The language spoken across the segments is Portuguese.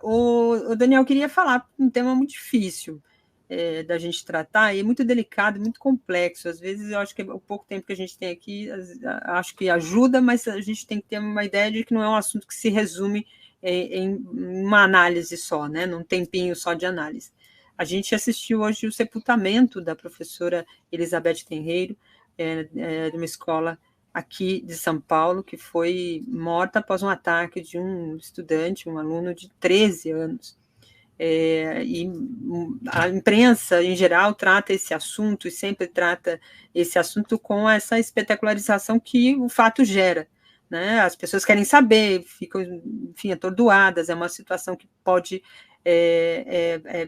O Daniel queria falar um tema muito difícil da gente tratar, e muito delicado, muito complexo. Às vezes eu acho que o pouco tempo que a gente tem aqui, acho que ajuda, mas a gente tem que ter uma ideia de que não é um assunto que se resume em uma análise só, né? Num tempinho só de análise. A gente assistiu hoje o sepultamento da professora Elizabeth Tenreiro, de uma escola aqui de São Paulo, que foi morta após um ataque de um estudante, um aluno de 13 anos. E a imprensa, em geral, trata esse assunto, e sempre trata esse assunto com essa espetacularização que o fato gera, né? As pessoas querem saber, ficam, enfim, atordoadas, é uma situação que pode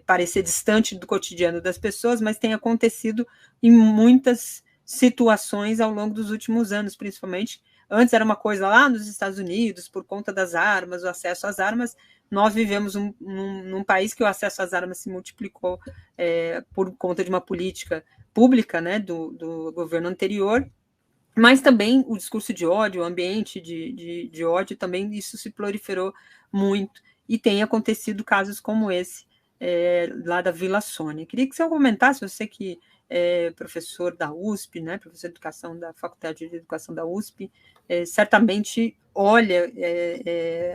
parecer distante do cotidiano das pessoas, mas tem acontecido em muitas situações ao longo dos últimos anos, principalmente. Antes era uma coisa lá nos Estados Unidos, por conta das armas, o acesso às armas. Nós vivemos num país que o acesso às armas se multiplicou por conta de uma política pública, né, do governo anterior, mas também o discurso de ódio, o ambiente de ódio, também isso se proliferou muito, e tem acontecido casos como esse lá da Vila Sônia. Queria que você comentasse, você que é professor da USP, né, professor de educação da Faculdade de Educação da USP, certamente olha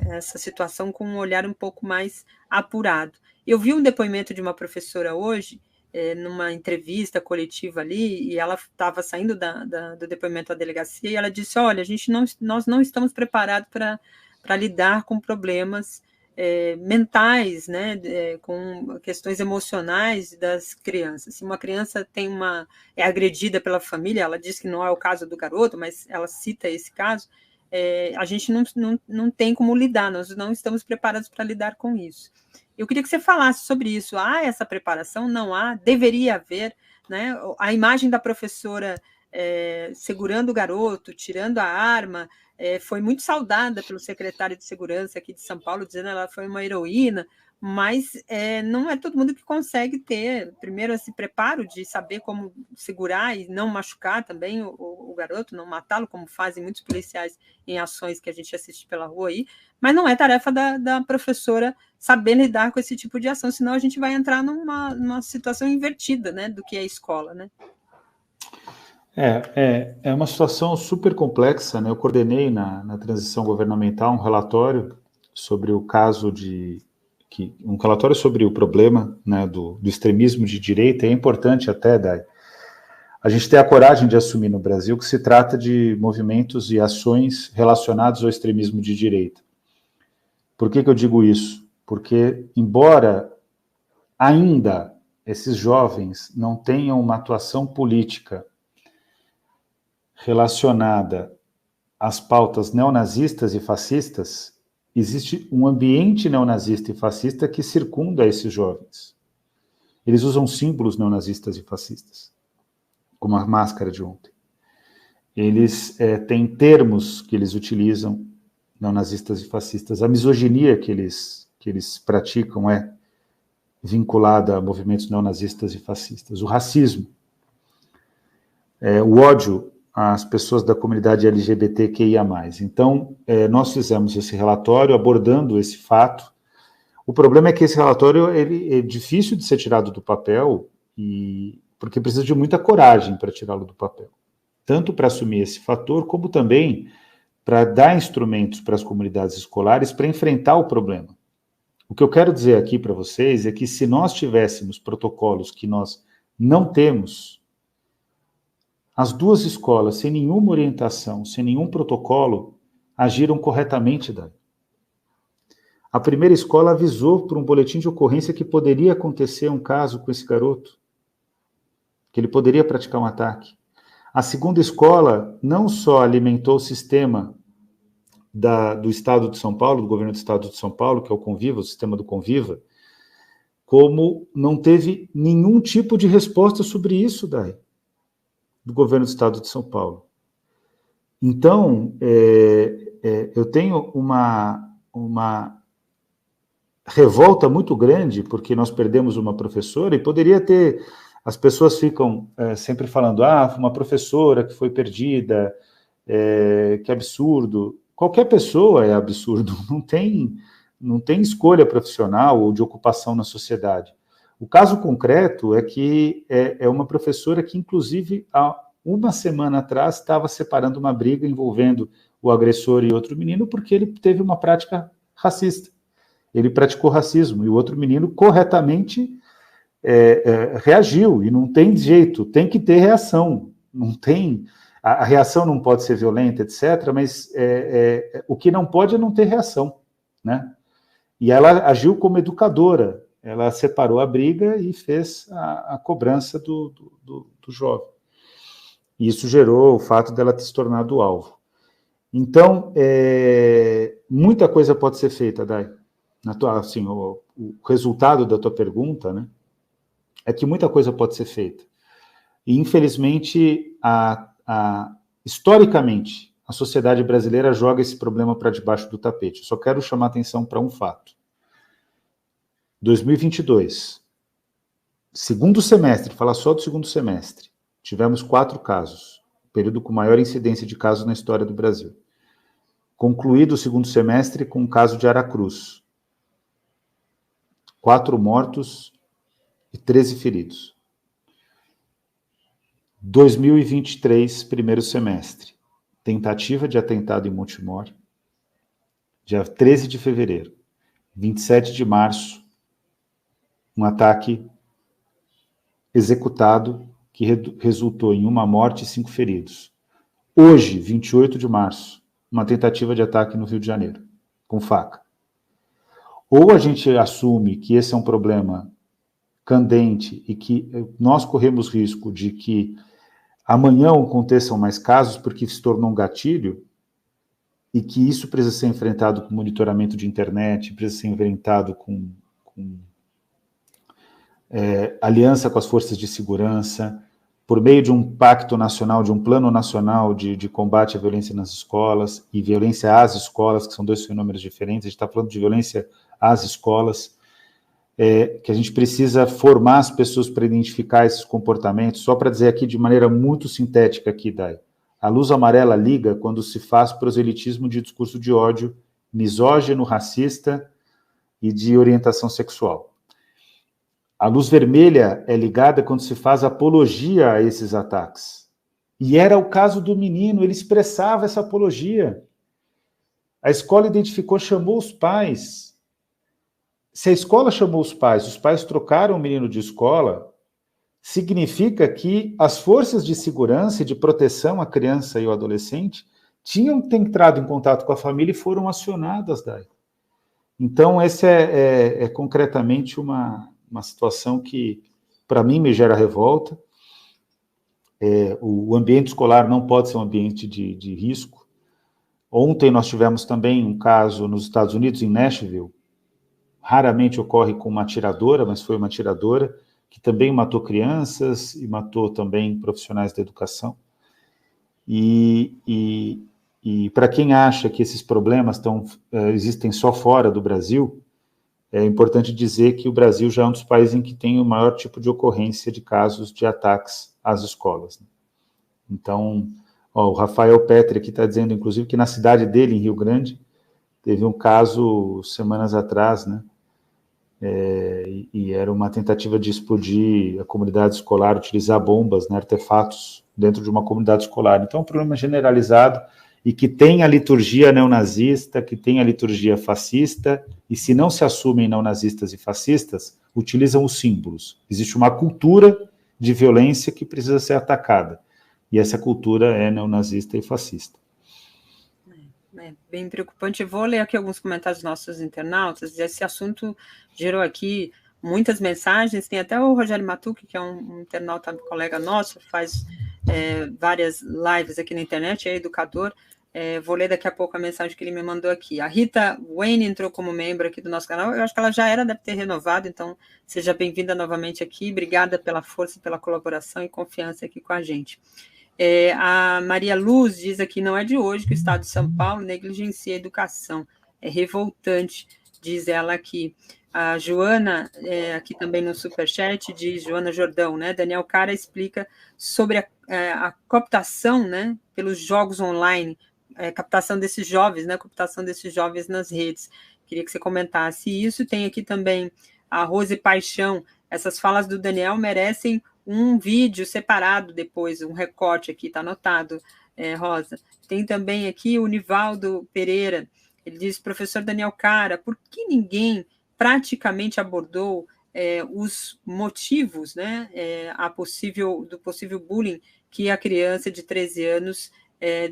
essa situação com um olhar um pouco mais apurado. Eu vi um depoimento de uma professora hoje, numa entrevista coletiva ali, e ela estava saindo do depoimento à delegacia, e ela disse, olha, nós não estamos preparados para lidar com problemas mentais, né, com questões emocionais das crianças. Se uma criança é agredida pela família, ela diz que não é o caso do garoto, mas ela cita esse caso, a gente não tem como lidar, nós não estamos preparados para lidar com isso. Eu queria que você falasse sobre isso. Há essa preparação? Não há? Deveria haver, né? A imagem da professora segurando o garoto, tirando a arma, foi muito saudada pelo secretário de Segurança aqui de São Paulo, dizendo que ela foi uma heroína, mas não é todo mundo que consegue ter, primeiro, esse preparo de saber como segurar e não machucar também o garoto, não matá-lo, como fazem muitos policiais em ações que a gente assiste pela rua aí, mas não é tarefa da professora saber lidar com esse tipo de ação, senão a gente vai entrar numa situação invertida, né, do que é a escola, né? É uma situação super complexa, né? Eu coordenei na transição governamental um relatório sobre o caso um relatório sobre o problema, né, do extremismo de direita. É importante até, Dai, a gente ter a coragem de assumir no Brasil que se trata de movimentos e ações relacionados ao extremismo de direita. Por que eu digo isso? Porque, embora ainda esses jovens não tenham uma atuação política relacionada às pautas neonazistas e fascistas, existe um ambiente neonazista e fascista que circunda esses jovens. Eles usam símbolos neonazistas e fascistas, como a máscara de ontem. Eles têm termos que eles utilizam, neonazistas e fascistas. A misoginia que eles praticam é vinculada a movimentos neonazistas e fascistas. O racismo, o ódio às pessoas da comunidade LGBTQIA+. Então, nós fizemos esse relatório abordando esse fato. O problema é que esse relatório ele é difícil de ser tirado do papel, porque precisa de muita coragem para tirá-lo do papel. Tanto para assumir esse fator, como também para dar instrumentos para as comunidades escolares para enfrentar o problema. O que eu quero dizer aqui para vocês é que se nós tivéssemos protocolos que nós não temos, as duas escolas, sem nenhuma orientação, sem nenhum protocolo, agiram corretamente, Dani. A primeira escola avisou por um boletim de ocorrência que poderia acontecer um caso com esse garoto, que ele poderia praticar um ataque. A segunda escola não só alimentou o sistema do Estado de São Paulo, do governo do Estado de São Paulo, que é o Conviva, o sistema do Conviva, como não teve nenhum tipo de resposta sobre isso, Dai, do governo do Estado de São Paulo. Então, eu tenho uma revolta muito grande, porque nós perdemos uma professora, e poderia ter... As pessoas ficam sempre falando, uma professora que foi perdida, que absurdo. Qualquer pessoa é absurdo, não tem não tem escolha profissional ou de ocupação na sociedade. O caso concreto é que é uma professora que, inclusive, há uma semana atrás, estava separando uma briga envolvendo o agressor e outro menino porque ele teve uma prática racista. Ele praticou racismo, e o outro menino corretamente reagiu, e não tem jeito, tem que ter reação. Não tem... A reação não pode ser violenta, etc., mas o que não pode é não ter reação, né? E ela agiu como educadora, ela separou a briga e fez a cobrança do jovem. E isso gerou o fato dela ter se tornado alvo. Então, muita coisa pode ser feita, Dai. Assim, o resultado da tua pergunta, né, é que muita coisa pode ser feita. E, infelizmente, historicamente, a sociedade brasileira joga esse problema para debaixo do tapete. Eu só quero chamar atenção para um fato. 2022, segundo semestre, falar só do segundo semestre, tivemos 4 casos, período com maior incidência de casos na história do Brasil. Concluído o segundo semestre com o caso de Aracruz. 4 mortos e 13 feridos. 2023, primeiro semestre. Tentativa de atentado em Montemor, dia 13 de fevereiro. 27 de março, um ataque executado que resultou em 1 morte e 5 feridos. Hoje, 28 de março, uma tentativa de ataque no Rio de Janeiro, com faca. Ou a gente assume que esse é um problema candente e que nós corremos risco de que amanhã aconteçam mais casos porque se tornou um gatilho e que isso precisa ser enfrentado com monitoramento de internet, precisa ser enfrentado com aliança com as forças de segurança, por meio de um pacto nacional, de um plano nacional de combate à violência nas escolas e violência às escolas, que são 2 fenômenos diferentes. A gente está falando de violência às escolas, que a gente precisa formar as pessoas para identificar esses comportamentos. Só para dizer aqui de maneira muito sintética aqui, Dai, a luz amarela liga quando se faz proselitismo de discurso de ódio misógino, racista e de orientação sexual. A luz vermelha é ligada quando se faz apologia a esses ataques. E era o caso do menino, ele expressava essa apologia. A escola identificou, chamou os pais. Se a escola chamou os pais trocaram o menino de escola, significa que as forças de segurança e de proteção à criança e ao adolescente tinham entrado em contato com a família e foram acionadas daí. Então, essa é concretamente uma situação que, para mim, me gera revolta. O ambiente escolar não pode ser um ambiente de risco. Ontem nós tivemos também um caso nos Estados Unidos, em Nashville. Raramente ocorre com uma atiradora, mas foi uma atiradora, que também matou crianças e matou também profissionais da educação. E para quem acha que esses problemas existem só fora do Brasil, é importante dizer que o Brasil já é um dos países em que tem o maior tipo de ocorrência de casos de ataques às escolas. Então, o Rafael Petri aqui está dizendo, inclusive, que na cidade dele, em Rio Grande, teve um caso semanas atrás, né? E era uma tentativa de explodir a comunidade escolar, utilizar bombas, né, artefatos dentro de uma comunidade escolar. Então, é um problema generalizado e que tem a liturgia neonazista, que tem a liturgia fascista, e se não se assumem neonazistas e fascistas, utilizam os símbolos. Existe uma cultura de violência que precisa ser atacada, e essa cultura é neonazista e fascista. É bem preocupante. Eu vou ler aqui alguns comentários dos nossos internautas. Esse assunto gerou aqui muitas mensagens. Tem até o Rogério Matucci, que é um internauta, colega nosso, faz várias lives aqui na internet, é educador. Vou ler daqui a pouco a mensagem que ele me mandou aqui. A Rita Wayne entrou como membro aqui do nosso canal. Eu acho que ela já era, deve ter renovado, então seja bem-vinda novamente aqui. Obrigada pela força, pela colaboração e confiança aqui com a gente. A Maria Luz diz aqui, não é de hoje que o Estado de São Paulo negligencia a educação. É revoltante, diz ela aqui. A Joana, aqui também no Superchat, diz, Joana Jordão, né? Daniel Cara explica sobre a cooptação, né, pelos jogos online, captação desses jovens, né, cooptação desses jovens nas redes, Queria que você comentasse isso. Tem aqui também a Rose Paixão. Essas falas do Daniel merecem um vídeo separado depois, um recorte aqui, está anotado, Rosa. Tem também aqui o Nivaldo Pereira. Ele diz, professor Daniel Cara, por que ninguém praticamente abordou os motivos, né, do possível bullying que a criança de 13 anos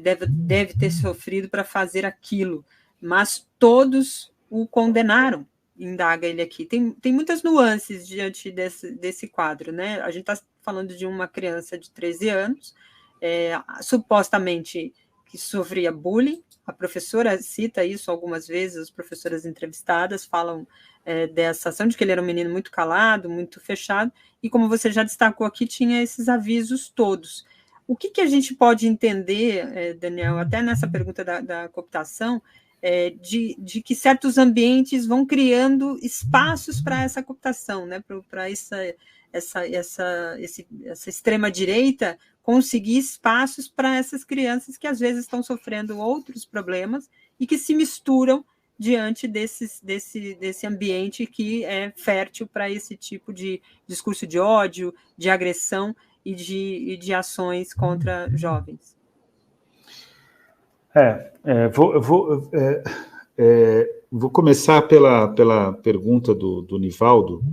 deve ter sofrido para fazer aquilo? Mas todos o condenaram, indaga ele aqui. Tem muitas nuances diante desse quadro, né? A gente está falando de uma criança de 13 anos, supostamente que sofria bullying. A professora cita isso algumas vezes, as professoras entrevistadas falam dessa ação de que ele era um menino muito calado, muito fechado, e como você já destacou aqui, tinha esses avisos todos. O que a gente pode entender, Daniel, até nessa pergunta da cooptação, de que certos ambientes vão criando espaços para essa cooptação, né, para essa extrema-direita conseguir espaços para essas crianças que às vezes estão sofrendo outros problemas e que se misturam diante desse ambiente que é fértil para esse tipo de discurso de ódio, de agressão e de ações contra jovens. Vou começar pela pergunta do Nivaldo.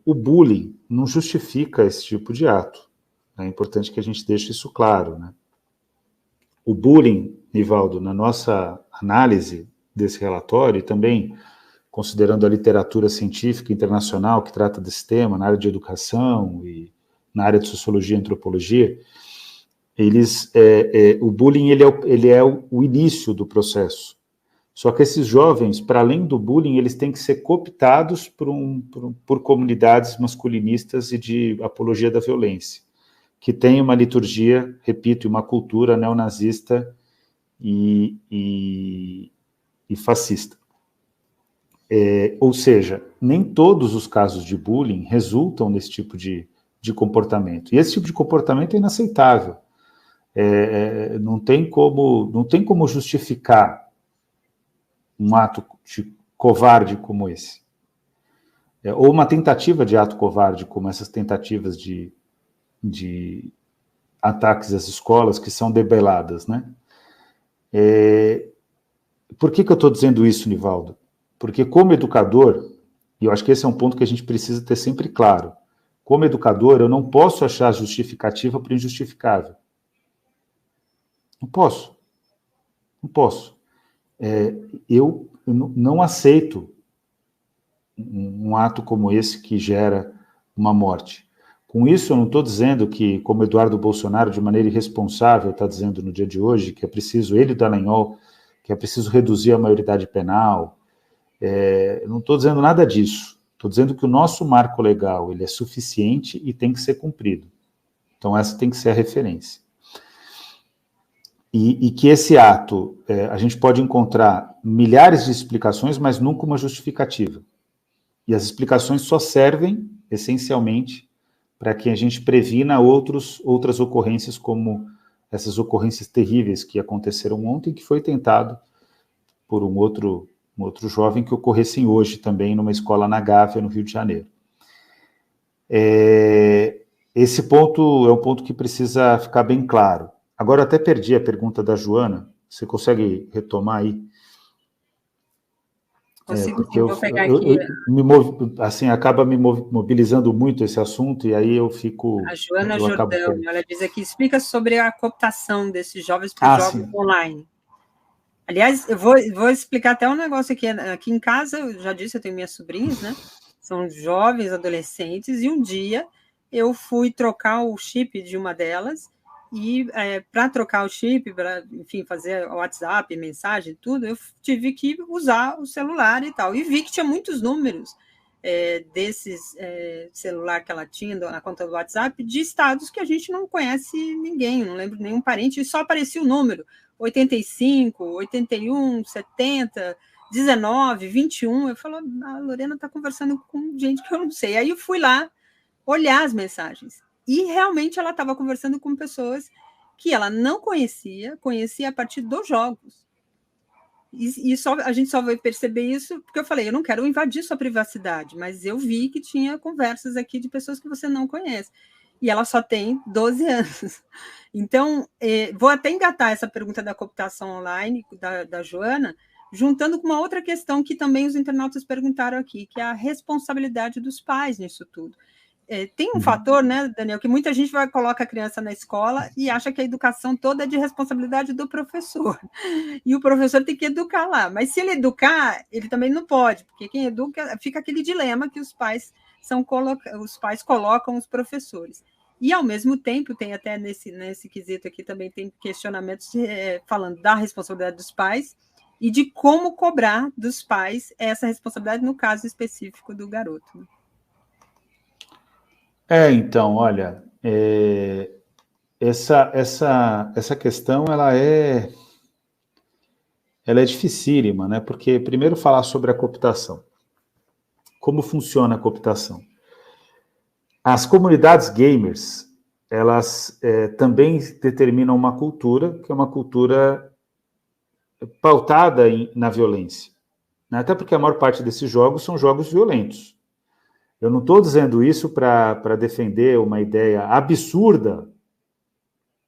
O bullying não justifica esse tipo de ato. É importante que a gente deixe isso claro, né? O bullying, Nivaldo, na nossa análise desse relatório, e também considerando a literatura científica internacional que trata desse tema, na área de educação e na área de sociologia e antropologia, o bullying ele é o início do processo. Só que esses jovens, para além do bullying, eles têm que ser cooptados por comunidades masculinistas e de apologia da violência, que tem uma liturgia, repito, uma cultura neonazista e fascista. Ou seja, nem todos os casos de bullying resultam nesse tipo de comportamento. E esse tipo de comportamento é inaceitável. Não tem como justificar um ato covarde como esse. Ou uma tentativa de ato covarde, como essas tentativas de ataques às escolas que são debeladas, né? Por que eu estou dizendo isso, Nivaldo? Porque como educador, e eu acho que esse é um ponto que a gente precisa ter sempre claro, como educador, eu não posso achar justificativa para o injustificável. Não posso. Eu não aceito um ato como esse que gera uma morte. Com isso, eu não estou dizendo que, como Eduardo Bolsonaro, de maneira irresponsável, está dizendo no dia de hoje, que é preciso, ele e o Dallagnol, que é preciso reduzir a maioridade penal. Não estou dizendo nada disso. Estou dizendo que o nosso marco legal ele é suficiente e tem que ser cumprido. Então, essa tem que ser a referência. E que esse ato, a gente pode encontrar milhares de explicações, mas nunca uma justificativa. E as explicações só servem, essencialmente, para que a gente previna outras ocorrências, como essas ocorrências terríveis que aconteceram ontem, que foi tentado por um outro jovem que ocorressem hoje também numa escola na Gávea, no Rio de Janeiro. Esse ponto é um ponto que precisa ficar bem claro. Agora, eu até perdi a pergunta da Joana. Você consegue retomar aí? Consigo, vou pegar aqui. Acaba me mobilizando muito esse assunto, e aí eu fico... A Joana Jordão, ela diz aqui, explica sobre a cooptação desses jovens para os jogos online. Aliás, eu vou explicar até um negócio aqui. Aqui em casa, eu já disse, eu tenho minhas sobrinhas, né? São jovens, adolescentes, e um dia eu fui trocar o chip de uma delas, e para trocar o chip, para, enfim, fazer o WhatsApp, mensagem, tudo, eu tive que usar o celular e tal. E vi que tinha muitos números desses celular que ela tinha na conta do WhatsApp, de estados que a gente não conhece ninguém, não lembro nenhum parente, e só aparecia o número 85, 81, 70, 19, 21. Eu falo, a Lorena está conversando com gente que eu não sei. Aí eu fui lá olhar as mensagens. E realmente ela estava conversando com pessoas que ela não conhecia a partir dos jogos. E a gente só vai perceber isso porque eu falei, eu não quero invadir sua privacidade, mas eu vi que tinha conversas aqui de pessoas que você não conhece. E ela só tem 12 anos. Então, vou até engatar essa pergunta da cooptação online, da Joana, juntando com uma outra questão que também os internautas perguntaram aqui, que é a responsabilidade dos pais nisso tudo. Tem um fator, né, Daniel, que muita gente coloca a criança na escola e acha que a educação toda é de responsabilidade do professor. E o professor tem que educar lá. Mas se ele educar, ele também não pode, porque quem educa, fica aquele dilema que os pais colocam os professores. E, ao mesmo tempo, tem até nesse quesito aqui também tem questionamentos falando da responsabilidade dos pais e de como cobrar dos pais essa responsabilidade no caso específico do garoto. Então, olha, essa questão ela é dificílima, né? Porque primeiro falar sobre a cooptação. Como funciona a cooptação? As comunidades gamers, elas também determinam uma cultura, que é uma cultura pautada na violência. Né? Até porque a maior parte desses jogos são jogos violentos. Eu não estou dizendo isso para defender uma ideia absurda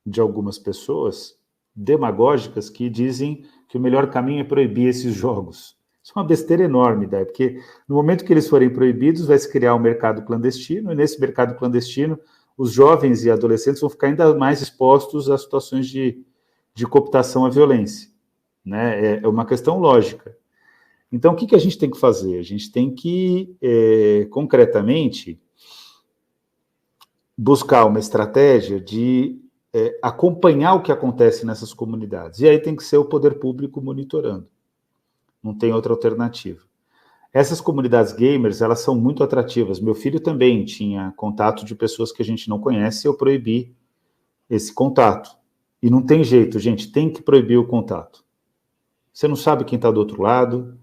de algumas pessoas, demagógicas, que dizem que o melhor caminho é proibir esses jogos. Isso é uma besteira enorme, né? Porque no momento que eles forem proibidos, vai se criar um mercado clandestino, e nesse mercado clandestino, os jovens e adolescentes vão ficar ainda mais expostos a situações de cooptação à violência. Né? É uma questão lógica. Então, o que a gente tem que fazer? A gente tem que, concretamente, buscar uma estratégia de acompanhar o que acontece nessas comunidades. E aí tem que ser o poder público monitorando. Não tem outra alternativa. Essas comunidades gamers, elas são muito atrativas. Meu filho também tinha contato de pessoas que a gente não conhece, e eu proibi esse contato. E não tem jeito, gente, tem que proibir o contato. Você não sabe quem está do outro lado,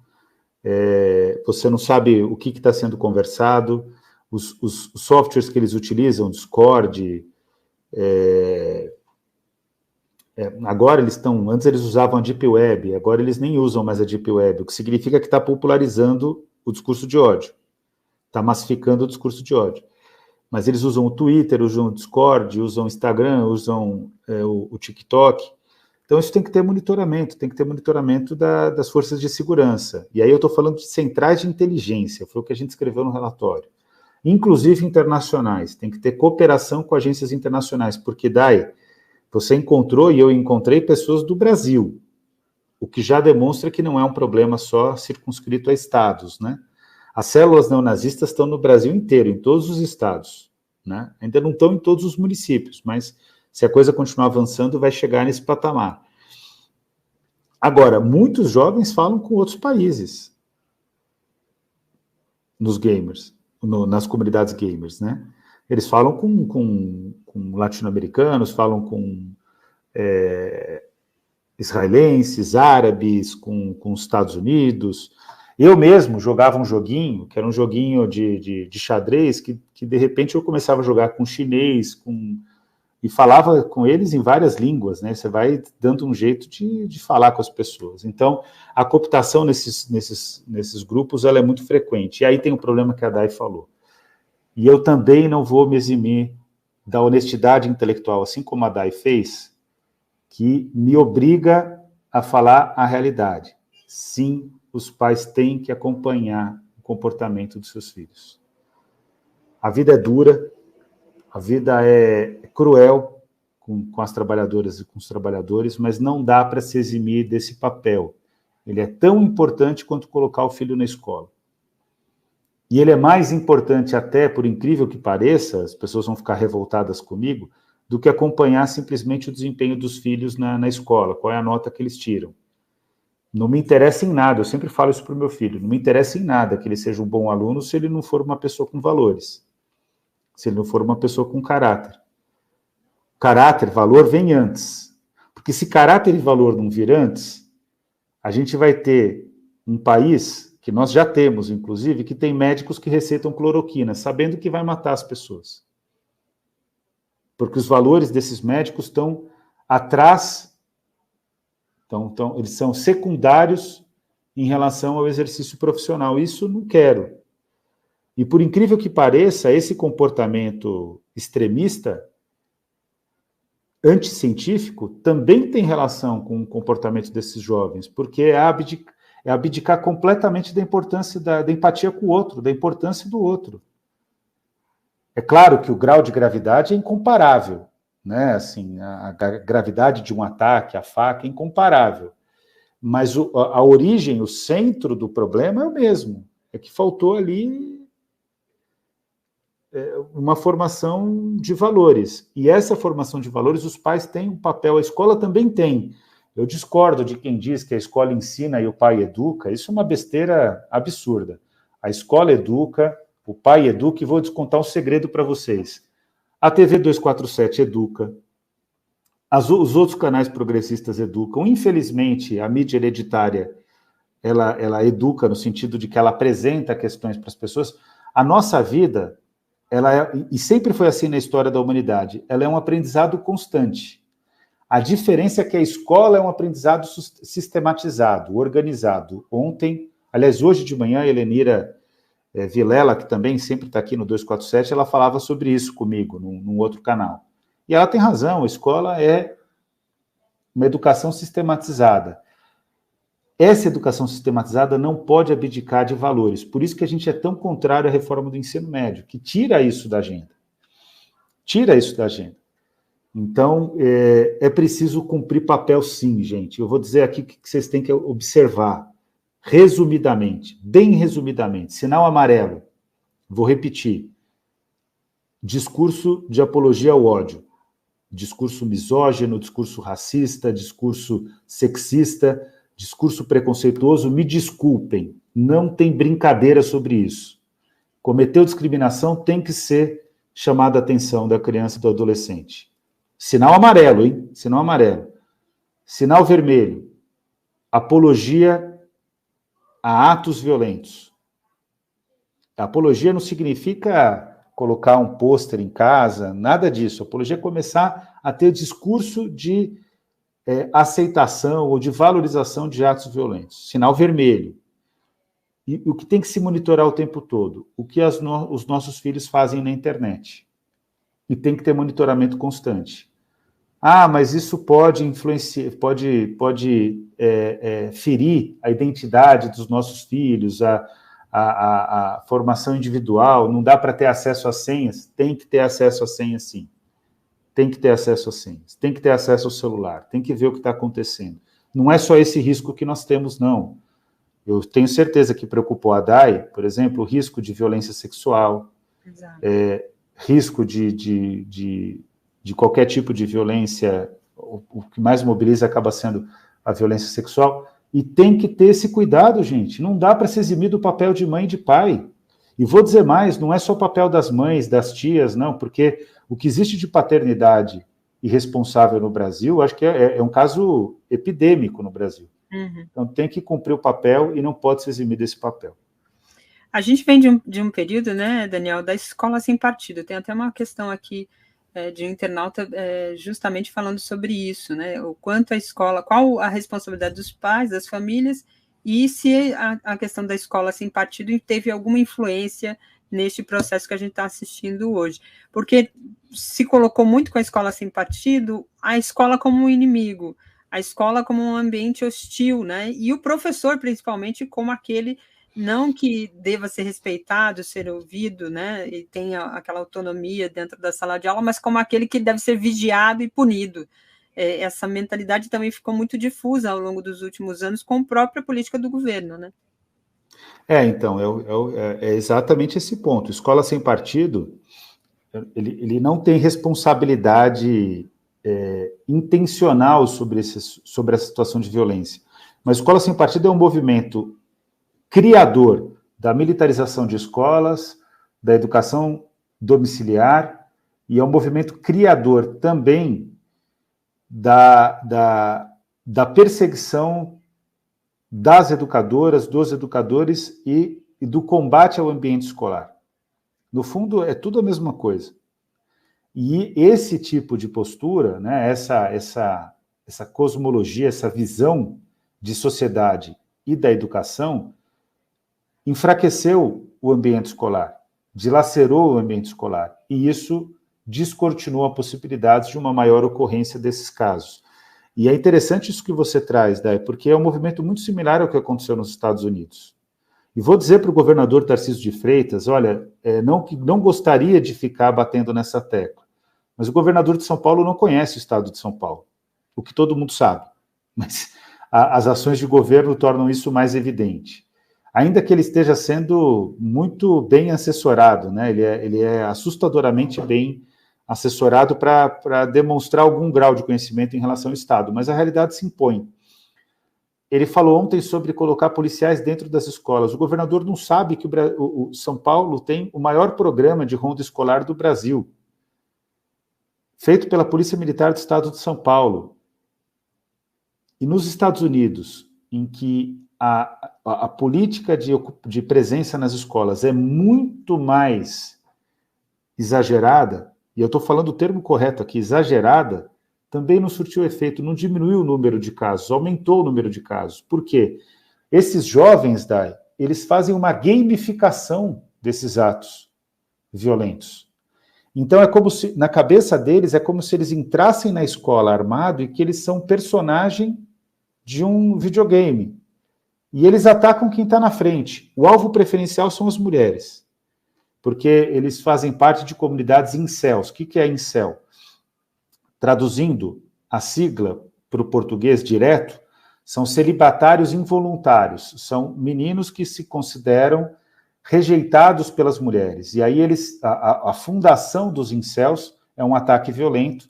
você não sabe o que está sendo conversado, os softwares que eles utilizam, Discord, agora eles estão, antes eles usavam a Deep Web, agora eles nem usam mais a Deep Web, o que significa que está popularizando o discurso de ódio, está massificando o discurso de ódio. Mas eles usam o Twitter, usam o Discord, usam o Instagram, usam o TikTok. Então, isso tem que ter monitoramento das forças de segurança. E aí eu estou falando de centrais de inteligência, foi o que a gente escreveu no relatório. Inclusive internacionais, tem que ter cooperação com agências internacionais, porque, Dai, você encontrou e eu encontrei pessoas do Brasil, o que já demonstra que não é um problema só circunscrito a estados, né? As células neonazistas estão no Brasil inteiro, em todos os estados, né? Ainda não estão em todos os municípios, mas se a coisa continuar avançando, vai chegar nesse patamar. Agora, muitos jovens falam com outros países nos gamers, nas comunidades gamers, né? Eles falam com latino-americanos, falam com israelenses, árabes, com os Estados Unidos. Eu mesmo jogava um joguinho, que era um joguinho de xadrez, que de repente eu começava a jogar com chinês, e falava com eles em várias línguas, né? Você vai dando um jeito de falar com as pessoas. Então, a cooptação nesses grupos, ela é muito frequente. E aí tem o problema que a Dai falou. E eu também não vou me eximir da honestidade intelectual, assim como a Dai fez, que me obriga a falar a realidade. Sim, os pais têm que acompanhar o comportamento dos seus filhos. A vida é dura, a vida é cruel com as trabalhadoras e com os trabalhadores, mas não dá para se eximir desse papel. Ele é tão importante quanto colocar o filho na escola. E ele é mais importante até, por incrível que pareça, as pessoas vão ficar revoltadas comigo, do que acompanhar simplesmente o desempenho dos filhos na escola, qual é a nota que eles tiram. Não me interessa em nada, eu sempre falo isso para o meu filho, não me interessa em nada que ele seja um bom aluno se ele não for uma pessoa com valores, se ele não for uma pessoa com caráter. Caráter, valor vem antes. Porque se caráter e valor não vir antes, a gente vai ter um país, que nós já temos, inclusive, que tem médicos que receitam cloroquina, sabendo que vai matar as pessoas. Porque os valores desses médicos estão Então, eles são secundários em relação ao exercício profissional. Isso não quero. E, por incrível que pareça, esse comportamento extremista, anticientífico, também tem relação com o comportamento desses jovens, porque é abdicar completamente da importância da empatia com o outro, da importância do outro. É claro que o grau de gravidade é incomparável, né? Assim, a gravidade de um ataque, a faca, é incomparável. Mas a origem, o centro do problema é o mesmo. É que faltou ali uma formação de valores. E essa formação de valores, os pais têm um papel, a escola também tem. Eu discordo de quem diz que a escola ensina e o pai educa. Isso é uma besteira absurda. A escola educa, o pai educa, e vou descontar um segredo para vocês. A TV 247 educa, os outros canais progressistas educam. Infelizmente, a mídia hereditária, ela educa no sentido de que ela apresenta questões para as pessoas. A nossa vida, e sempre foi assim na história da humanidade, ela é um aprendizado constante. A diferença é que a escola é um aprendizado sistematizado, organizado. Hoje de manhã, a Helenira Vilela, que também sempre está aqui no 247, ela falava sobre isso comigo, num outro canal. E ela tem razão, a escola é uma educação sistematizada. Essa educação sistematizada não pode abdicar de valores. Por isso que a gente é tão contrário à reforma do ensino médio, que tira isso da agenda. Tira isso da agenda. Então, é preciso cumprir papel sim, gente. Eu vou dizer aqui o que vocês têm que observar, resumidamente, bem resumidamente. Sinal amarelo, vou repetir. Discurso de apologia ao ódio. Discurso misógino, discurso racista, discurso sexista, discurso preconceituoso. Me desculpem, não tem brincadeira sobre isso. Cometeu discriminação, tem que ser chamada a atenção da criança e do adolescente. Sinal amarelo, hein? Sinal amarelo. Sinal vermelho. Apologia a atos violentos. A apologia não significa colocar um pôster em casa, nada disso. A apologia é começar a ter discurso de aceitação ou de valorização de atos violentos. Sinal vermelho. E o que tem que se monitorar o tempo todo? O que os nossos filhos fazem na internet. E tem que ter monitoramento constante. Mas isso pode influenciar, pode ferir a identidade dos nossos filhos, a formação individual, não dá para ter acesso às senhas? Tem que ter acesso às senhas, sim. Tem que ter acesso às senhas, tem que ter acesso ao celular, tem que ver o que está acontecendo. Não é só esse risco que nós temos, não. Eu tenho certeza que preocupou a Dai, por exemplo, o risco de violência sexual, risco de qualquer tipo de violência. O que mais mobiliza acaba sendo a violência sexual. E tem que ter esse cuidado, gente. Não dá para se eximir do papel de mãe e de pai. E vou dizer mais, não é só o papel das mães, das tias, não, porque o que existe de paternidade irresponsável no Brasil, acho que é um caso epidêmico no Brasil. Uhum. Então tem que cumprir o papel e não pode se eximir desse papel. A gente vem de um período, né, Daniel, da escola sem partido. Tem até uma questão aqui de um internauta justamente falando sobre isso, né? O quanto a escola, qual a responsabilidade dos pais, das famílias, e se a questão da escola sem partido teve alguma influência neste processo que a gente está assistindo hoje. Porque se colocou muito com a escola sem partido, a escola como um inimigo, a escola como um ambiente hostil, né? E o professor, principalmente, como aquele não que deva ser respeitado, ser ouvido, né, e tenha aquela autonomia dentro da sala de aula, mas como aquele que deve ser vigiado e punido. Essa mentalidade também ficou muito difusa ao longo dos últimos anos com a própria política do governo, né? Então, é exatamente esse ponto. Escola sem partido, ele não tem responsabilidade intencional sobre essa situação de violência. Mas Escola sem partido é um movimento criador da militarização de escolas, da educação domiciliar, e é um movimento criador também da perseguição das educadoras, dos educadores e do combate ao ambiente escolar. No fundo, é tudo a mesma coisa. E esse tipo de postura, né, essa cosmologia, essa visão de sociedade e da educação, enfraqueceu o ambiente escolar, dilacerou o ambiente escolar, e isso descortinou a possibilidade de uma maior ocorrência desses casos. E é interessante isso que você traz, Day, porque é um movimento muito similar ao que aconteceu nos Estados Unidos. E vou dizer para o governador Tarcísio de Freitas, olha, não gostaria de ficar batendo nessa tecla, mas o governador de São Paulo não conhece o estado de São Paulo, o que todo mundo sabe, mas as ações de governo tornam isso mais evidente. Ainda que ele esteja sendo muito bem assessorado, né? Ele é assustadoramente bem assessorado para demonstrar algum grau de conhecimento em relação ao Estado, mas a realidade se impõe. Ele falou ontem sobre colocar policiais dentro das escolas. O governador não sabe que o São Paulo tem o maior programa de ronda escolar do Brasil, feito pela Polícia Militar do Estado de São Paulo. E nos Estados Unidos, em que a política de presença nas escolas é muito mais exagerada, e eu estou falando o termo correto aqui, exagerada, também não surtiu efeito, não diminuiu o número de casos, aumentou o número de casos. Por quê? Esses jovens, Day, eles fazem uma gamificação desses atos violentos. Então, é como se, na cabeça deles, é como se eles entrassem na escola armado e que eles são personagem de um videogame. E eles atacam quem está na frente. O alvo preferencial são as mulheres, porque eles fazem parte de comunidades incels. O que é incel? Traduzindo a sigla para o português direto, são celibatários involuntários. São meninos que se consideram rejeitados pelas mulheres. E aí a fundação dos incels é um ataque violento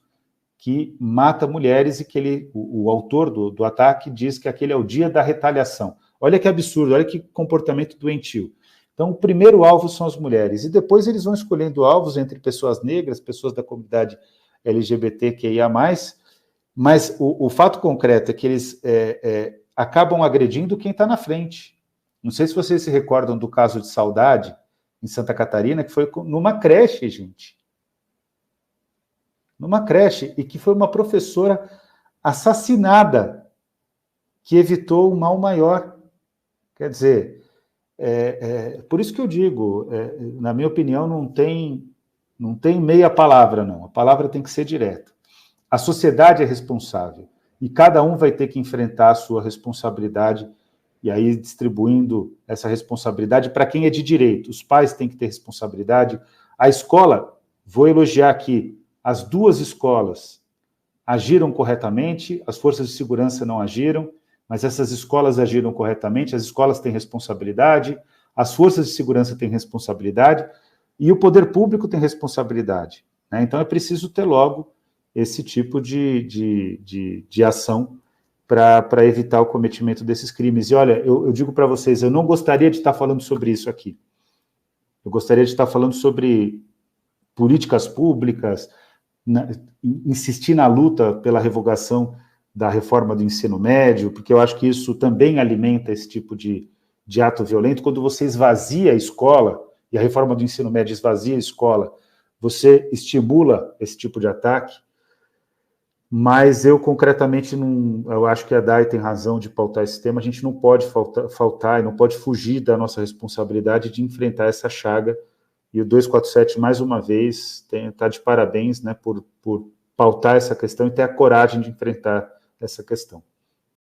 que mata mulheres e que o autor do ataque diz que aquele é o dia da retaliação. Olha que absurdo, olha que comportamento doentio. Então, o primeiro alvo são as mulheres, e depois eles vão escolhendo alvos entre pessoas negras, pessoas da comunidade LGBTQIA+, mas o fato concreto é que eles acabam agredindo quem está na frente. Não sei se vocês se recordam do caso de Saudade, em Santa Catarina, que foi numa creche, gente. Numa creche, e que foi uma professora assassinada que evitou um mal maior. Quer dizer, por isso que eu digo, na minha opinião, não tem meia palavra, não. A palavra tem que ser direta. A sociedade é responsável, e cada um vai ter que enfrentar a sua responsabilidade, e aí distribuindo essa responsabilidade para quem é de direito. Os pais têm que ter responsabilidade. A escola, vou elogiar aqui, as duas escolas agiram corretamente, as forças de segurança não agiram, mas essas escolas agiram corretamente, as escolas têm responsabilidade, as forças de segurança têm responsabilidade, e o poder público tem responsabilidade. Né? Então é preciso ter logo esse tipo de ação para evitar o cometimento desses crimes. E olha, eu digo para vocês, eu não gostaria de estar falando sobre isso aqui. Eu gostaria de estar falando sobre políticas públicas, insistir na luta pela revogação da reforma do ensino médio, porque eu acho que isso também alimenta esse tipo de ato violento. Quando você esvazia a escola, e a reforma do ensino médio esvazia a escola, você estimula esse tipo de ataque. Mas eu, concretamente, eu acho que a Day tem razão de pautar esse tema. A gente não pode faltar e não pode fugir da nossa responsabilidade de enfrentar essa chaga. E o 247, mais uma vez, está de parabéns, né, por pautar essa questão e ter a coragem de enfrentar essa questão.